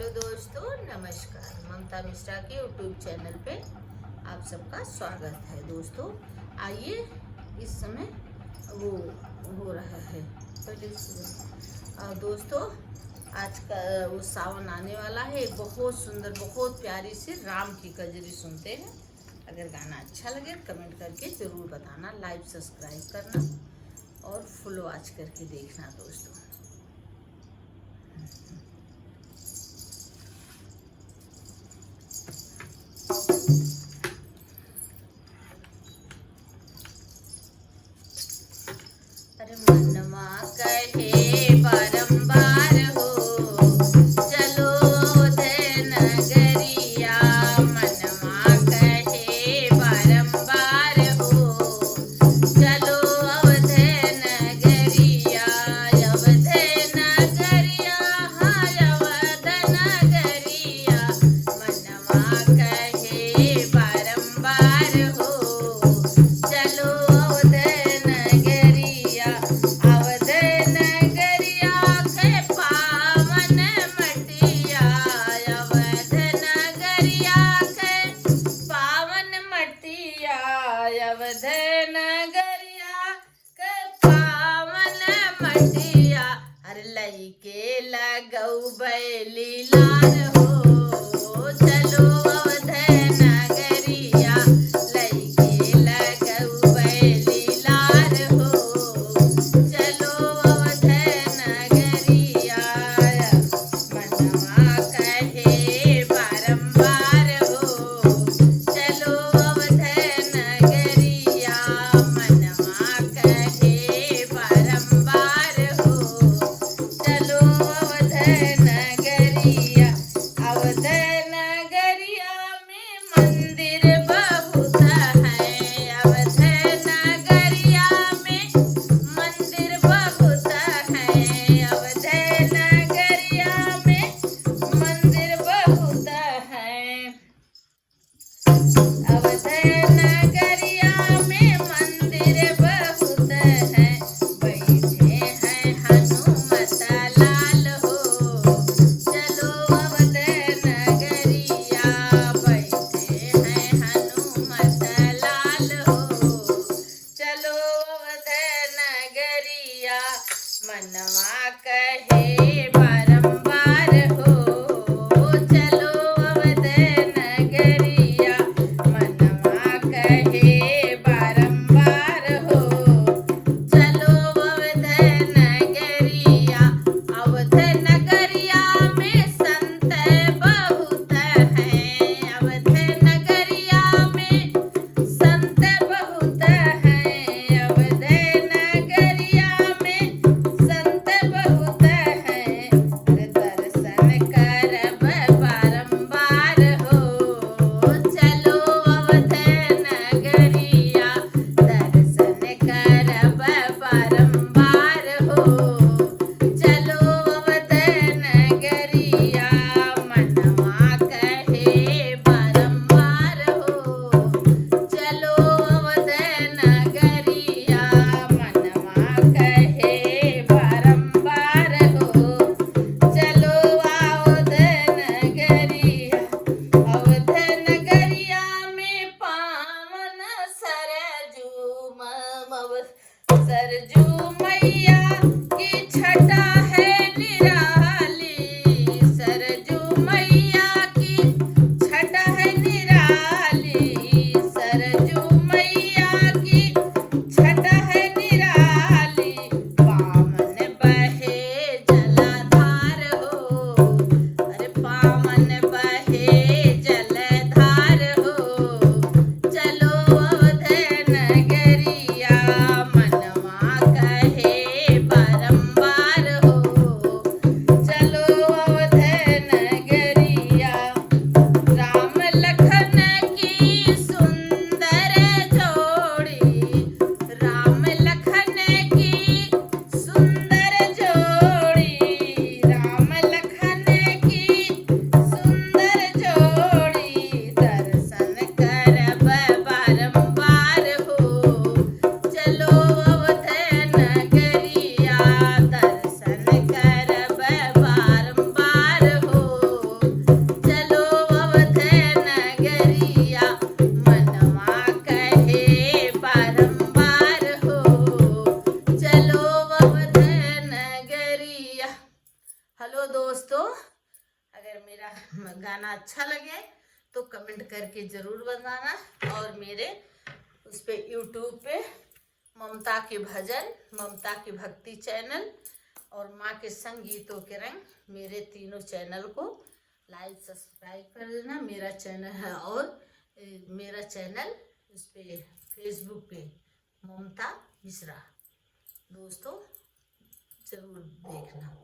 Hello दोस्तों, नमस्कार। ममता मिश्रा के यूट्यूब चैनल पे आप सबका स्वागत है। दोस्तों आइए, इस समय वो हो रहा है दोस्तों आज का वो सावन आने वाला है। बहुत सुंदर, बहुत प्यारी सी राम की कजरी सुनते हैं। अगर गाना अच्छा लगे कमेंट करके ज़रूर बताना, लाइक सब्सक्राइब करना और फॉलो आज करके देखना दोस्तों। अरे मनवा कहे बारंबार हो, चलो अवध नगरिया। मनवा कहे बारंबार हो, चलो अवध नगरिया। अवध नगरिया, हाँ अवध नगरिया। मनवा कहे बारंबार हो, चलो अवध नगरिया। अवध नगरिया के पावन मटिया। अवध नगरिया के पावन मटिया। अवध नगरिया के पावन मटिया। अरे लइके लगऊ बैली लाल हो, चलो अवध नगरिया। लइके लगऊ बैली लाल हो, चलो अवध नगरिया। मनवा कहे बारंबार हो, चलो अवध नगरिया। मनवा कहे बारंबार हो, चलो अवध नगरिया। अवध नगरिया में मंदिर बहुत है। अवध नगरिया में मंदिर बहुत है। अवध नगरिया में मंदिर बहुत है। अवध नगरिया में मंदिर बहुत है। बैठे हैं हनुमत लाल हो, चलो अवध नगरिया। बैठे हैं हनुमत लाल हो, चलो अवध नगरिया। मनवा कहे बारंबार हो, चलो अवध नगरिया। मनवा कहे बारंबार हो, चलो अवध नगरिया। अवध नगरिया में संत बहुत हैं। अवध नगरिया में संत बहुत हैं। अवध नगरिया में संत बहुत हैं। दर्शन करब बारंबार हो, चलो अवध नगरिया। दर्शन करब बारंबार हो, चलो अवध नगरिया। मनवा कहे बारंबार हो, चलो अवध नगरिया। मनवा कहे बारंबार हो, चलो अवध नगरिया। अवध नगरिया में पावन सरजू मैया की छटा है निराली। सरजू मैया की छटा है निराली। सरजू मैया की छटा है निराली। पावन बहे जलधार हो, अरे पावन बहे जलधार हो, चलो अवध नगरिया। मनवा कहे बारंबार हो, चलो अवध अच्छा लगे तो कमेंट करके ज़रूर बताना। और मेरे उस पे यूट्यूब पे ममता के भजन, ममता की भक्ति चैनल और माँ के संगीतों के रंग, मेरे तीनों चैनल को लाइक सब्सक्राइब कर देना। मेरा चैनल है, और मेरा चैनल उस पे फेसबुक पे ममता मिश्रा, दोस्तों ज़रूर देखना।